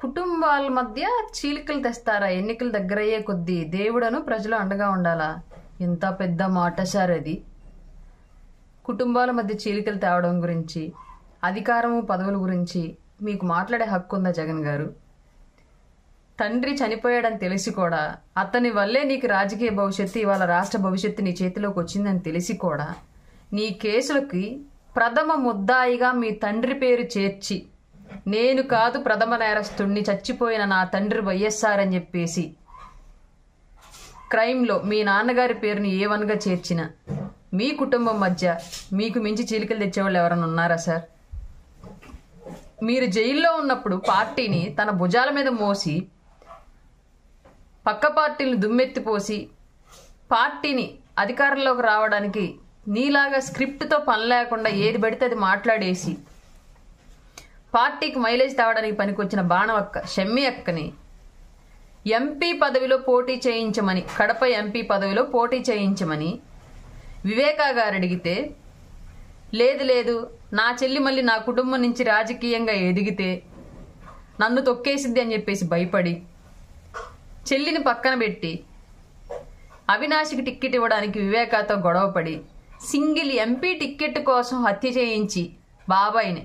కుటుంబాల మధ్య చీలికలు తెస్తారా? ఎన్నికలు దగ్గరయ్యే కొద్దీ దేవుడను ప్రజలు అండగా ఉండాలా? ఎంత పెద్ద మాట సార్ అది. కుటుంబాల మధ్య చీలికలు తేవడం గురించి, అధికారము పదవుల గురించి మీకు మాట్లాడే హక్కు ఉందా జగన్ గారు? తండ్రి చనిపోయాడని తెలిసి కూడా, అతని వల్లే నీకు రాజకీయ భవిష్యత్తు, ఇవాళ రాష్ట్ర భవిష్యత్తు నీ చేతిలోకి వచ్చిందని తెలిసి కూడా నీ కేసులకి ప్రథమ ముద్దాయిగా మీ తండ్రి పేరు చేర్చి, నేను కాదు ప్రథమ నేరస్తుడిని, చచ్చిపోయిన నా తండ్రి వైఎస్ఆర్ అని చెప్పేసి క్రైమ్లో మీ నాన్నగారి పేరుని A1గా చేర్చిన మీ కుటుంబం మధ్య మీకు మించి చీలికలు తెచ్చేవాళ్ళు ఎవరైనా ఉన్నారా సార్? మీరు జైల్లో ఉన్నప్పుడు పార్టీని తన భుజాల మీద మోసి, పక్క పార్టీలను దుమ్మెత్తిపోసి, పార్టీని అధికారంలోకి రావడానికి నీలాగా స్క్రిప్ట్తో పని లేకుండా ఏది పడితే అది మాట్లాడేసి పార్టీకి మైలేజ్ తేవడానికి పనికొచ్చిన బాణవక్క షమ్మి అక్కని ఎంపీ పదవిలో పోటీ చేయించమని, కడప ఎంపీ పదవిలో పోటీ చేయించమని వివేకా గారు అడిగితే, లేదు లేదు నా చెల్లి మళ్ళీ నా కుటుంబం నుంచి రాజకీయంగా ఎదిగితే నన్ను తొక్కేసిద్ది అని చెప్పేసి భయపడి చెల్లిని పక్కన పెట్టి అవినాష్కి టిక్కెట్ ఇవ్వడానికి వివేకాతో గొడవపడి సింగిల్ ఎంపీ టిక్కెట్ కోసం హత్య చేయించి బాబాయిని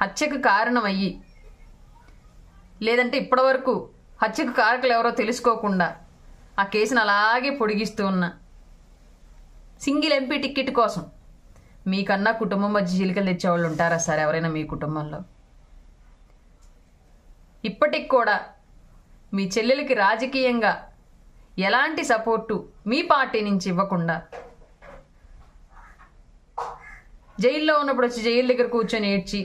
హత్యకు కారణమయ్యి, లేదంటే ఇప్పటివరకు హత్యకు కారకులు ఎవరో తెలుసుకోకుండా ఆ కేసును అలాగే పొడిగిస్తూ ఉన్న సింగిల్ ఎంపీ టిక్కెట్ కోసం మీకన్నా కుటుంబం మధ్య చీలికలు తెచ్చేవాళ్ళు ఉంటారా సార్ ఎవరైనా మీ కుటుంబంలో? ఇప్పటికి కూడా మీ చెల్లెలకి రాజకీయంగా ఎలాంటి సపోర్టు మీ పార్టీ నుంచి ఇవ్వకుండా, జైల్లో ఉన్నప్పుడు వచ్చి జైలు దగ్గర కూర్చొని ఏడ్చి,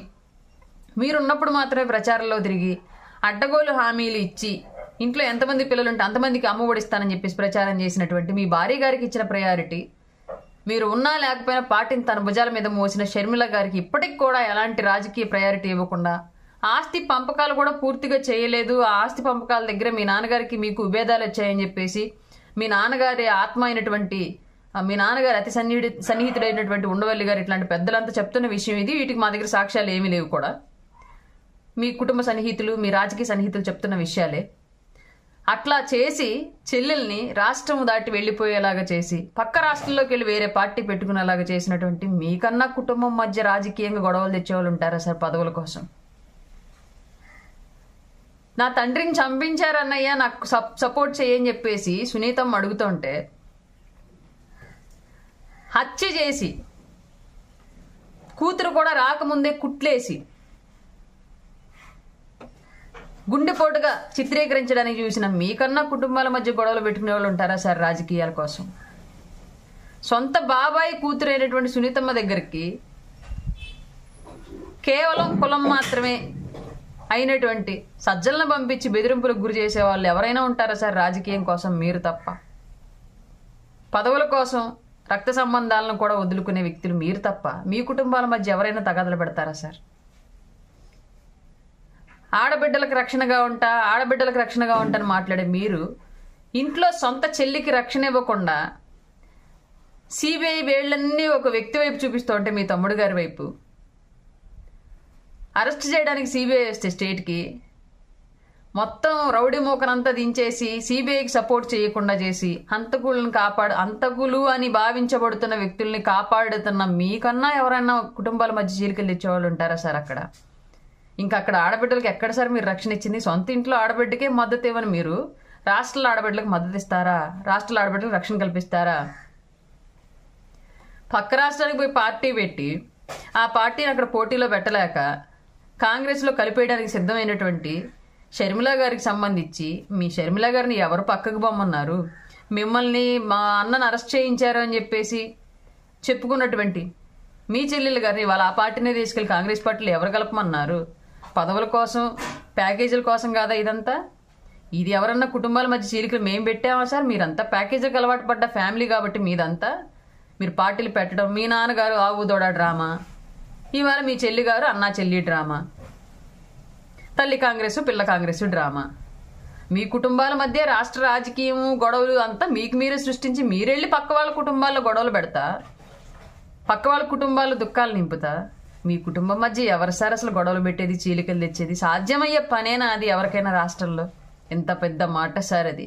మీరున్నప్పుడు మాత్రమే ప్రచారంలో తిరిగి అడ్డగోలు హామీలు ఇచ్చి, ఇంట్లో ఎంతమంది పిల్లలు ఉంటే అంతమందికి అమ్మఒడిస్తానని చెప్పేసి ప్రచారం చేసినటువంటి మీ భార్య గారికి ఇచ్చిన ప్రయారిటీ, మీరు ఉన్నా లేకపోయినా పార్టీని తన భుజాల మీద మోసిన షర్మిల గారికి ఇప్పటికి కూడా ఎలాంటి రాజకీయ ప్రయారిటీ ఇవ్వకుండా, ఆస్తి పంపకాలు కూడా పూర్తిగా చేయలేదు, ఆ ఆస్తి పంపకాల దగ్గర మీ నాన్నగారికి మీకు విభేదాలు వచ్చాయని చెప్పేసి మీ నాన్నగారి ఆత్మ అయినటువంటి, మీ నాన్నగారు అతి సన్నిహితుడైనటువంటి ఉండవల్లి గారు ఇట్లాంటి పెద్దలంతా చెప్తున్న విషయం ఇది. వీటికి మా దగ్గర సాక్ష్యాలు ఏమీ లేవు కూడా, మీ కుటుంబ సన్నిహితులు, మీ రాజకీయ సన్నిహితులు చెప్తున్న విషయాలే. అట్లా చేసి చెల్లెల్ని రాష్ట్రం దాటి వెళ్ళిపోయేలాగా చేసి, పక్క రాష్ట్రంలోకి వెళ్ళి వేరే పార్టీ పెట్టుకునేలాగా చేసినటువంటి మీకన్నా కుటుంబం మధ్య రాజకీయంగా గొడవలు తెచ్చేవాళ్ళు ఉంటారా సార్ పదవుల కోసం? నా తండ్రిని చంపించారన్నయ్య నాకు సపోర్ట్ చేయని చెప్పేసి సునీతమ్మ అడుగుతుంటే, హత్య చేసి కూతురు కూడా రాకముందే కుట్లేసి గుండెపోటుగా చిత్రీకరించడానికి చూసిన మీకన్నా కుటుంబాల మధ్య గొడవలు పెట్టుకునే వాళ్ళు ఉంటారా సార్ రాజకీయాల కోసం? సొంత బాబాయి కూతురైనటువంటి సునీతమ్మ దగ్గరికి కేవలం కులం మాత్రమే అయినటువంటి సజ్జలను పంపించి బెదిరింపులకు గురి చేసే వాళ్ళు ఎవరైనా ఉంటారా సార్ రాజకీయం కోసం మీరు తప్ప? పదవుల కోసం రక్త సంబంధాలను కూడా వదులుకునే వ్యక్తులు మీరు తప్ప మీ కుటుంబాల మధ్య ఎవరైనా తగాదలు పెడతారా సార్? ఆడబిడ్డలకు రక్షణగా ఉంటా అని మాట్లాడే మీరు ఇంట్లో సొంత చెల్లికి రక్షణ ఇవ్వకుండా సిబిఐ వేళ్లన్నీ ఒక వ్యక్తి వైపు చూపిస్తూ ఉంటే మీ తమ్ముడు గారి వైపు అరెస్ట్ చేయడానికి సిబిఐ వస్తే స్టేట్కి మొత్తం రౌడీ మోకనంతా దించేసి సిబిఐకి సపోర్ట్ చేయకుండా చేసి హంతకులు అని భావించబడుతున్న వ్యక్తుల్ని కాపాడుతున్న మీకన్నా ఎవరైనా కుటుంబాల మధ్య చీలికలు తెచ్చేవాళ్ళు ఉంటారా సార్ అక్కడ? ఇంకా అక్కడ ఆడబిడ్డలకు ఎక్కడ సార్ మీరు రక్షణ ఇచ్చింది? సొంత ఇంట్లో ఆడబిడ్డకే మద్దతు ఇవ్వని మీరు రాష్ట్రాల ఆడబిడ్డలకు మద్దతు ఇస్తారా? రాష్ట్రాల ఆడబిడ్డలకు రక్షణ కల్పిస్తారా? పక్క రాష్ట్రానికి పోయి పార్టీ పెట్టి ఆ పార్టీని అక్కడ పోటీలో పెట్టలేక కాంగ్రెస్లో కలిపేయడానికి సిద్ధమైనటువంటి షర్మిల గారికి సంబంధించి, మీ షర్మిల గారిని ఎవరు పక్కకు పొమ్మన్నారు? మిమ్మల్ని మా అన్నను అరెస్ట్ చేయించారు అని చెప్పేసి చెప్పుకున్నటువంటి మీ చెల్లెలు గారిని వాళ్ళ ఆ పార్టీనే తీసుకెళ్లి కాంగ్రెస్ పార్టీలో ఎవరు కలపమన్నారు? పదవుల కోసం, ప్యాకేజీల కోసం కాదా ఇదంతా? ఇది ఎవరన్నా కుటుంబాల మధ్య చీలికలు మేము పెట్టామా సార్? మీరంతా ప్యాకేజీకి అలవాటు పడ్డ ఫ్యామిలీ కాబట్టి మీదంతా మీరు పార్టీలు పెట్టడం, మీ నాన్నగారు ఆవు దొడ డ్రామా, ఇవాళ మీ చెల్లి గారు అన్నా చెల్లి డ్రామా, తల్లి కాంగ్రెస్ పిల్ల కాంగ్రెస్ డ్రామా. మీ కుటుంబాల మధ్య రాష్ట్ర రాజకీయం గొడవలు అంతా మీకు మీరే సృష్టించి మీరెళ్ళి పక్క వాళ్ళ కుటుంబాల్లో గొడవలు పెడతా, పక్క వాళ్ళ కుటుంబాల దుఃఖాలు నింపుతా, మీ కుటుంబం మధ్య ఎవరు సార్ అసలు గొడవలు పెట్టేది, చీలికలు తెచ్చేది? సాధ్యమయ్యే పనేనా అది ఎవరికైనా రాష్ట్రంలో? ఎంత పెద్ద మాట సార్ అది.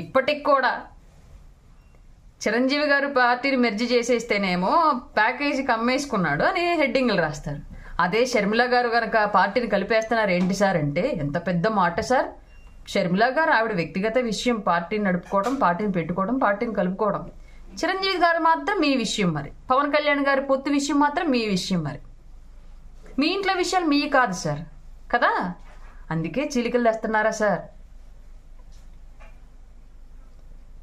ఇప్పటికి కూడా చిరంజీవి గారు పార్టీని మెర్జి చేసేస్తేనేమో ప్యాకేజీకి అమ్మేసుకున్నాడు అని హెడ్డింగ్లు రాస్తారు. అదే షర్మిల గారు కనుక పార్టీని కలిపేస్తున్నారు ఏంటి సార్ అంటే ఎంత పెద్ద మాట సార్. షర్మిల గారు ఆవిడ వ్యక్తిగత విషయం, పార్టీని నడుపుకోవడం, పార్టీని పెట్టుకోవడం, పార్టీని కలుపుకోవడం. చిరంజీవి గారు మాత్రం మీ విషయం మరి. పవన్ కళ్యాణ్ గారి పొత్తు విషయం మాత్రం మీ విషయం మరి. మీ ఇంట్లో విషయాలు మీ కాదు సార్ కదా. అందుకే చీలికలు తెస్తున్నారా సార్?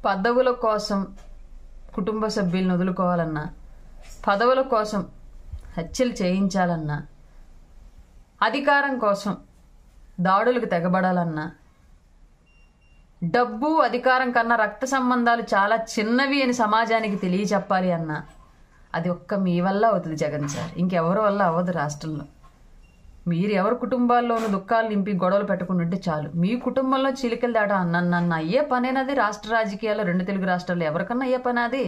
పదవుల కోసం కుటుంబ సభ్యులను వదులుకోవాలన్నా, పదవుల కోసం హత్యలు చేయించాలన్నా, అధికారం కోసం దాడులకు తెగబడాలన్నా, డబ్బు అధికారం కన్నా రక్త సంబంధాలు చాలా చిన్నవి అని సమాజానికి తెలియచెప్పాలి అన్నా అది ఒక్క మీ వల్ల అవుతుంది జగన్ సార్. ఇంకెవరి వల్ల అవ్వదు రాష్ట్రంలో. మీరు ఎవరి కుటుంబాల్లోనూ దుఃఖాలు నింపి గొడవలు పెట్టుకుంటుంటే చాలు. మీ కుటుంబంలో చిలికలు దాట నన్ను అయ్యే పనేనది. రాష్ట్ర రాజకీయాల్లో 2 తెలుగు రాష్ట్రాల్లో ఎవరికన్నా అయ్యే పని అది.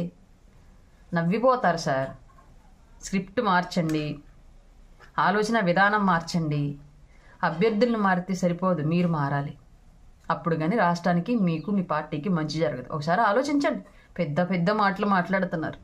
నవ్విపోతారు సార్. స్క్రిప్ట్ మార్చండి, ఆలోచన విధానం మార్చండి. అభ్యర్థులను మారితే సరిపోదు, మీరు మారాలి. అప్పుడు కానీ రాష్ట్రానికి, మీకు, మీ పార్టీకి మంచి జరగదు. ఒకసారి ఆలోచించండి. పెద్ద పెద్ద మాటలు మాట్లాడుతున్నారు.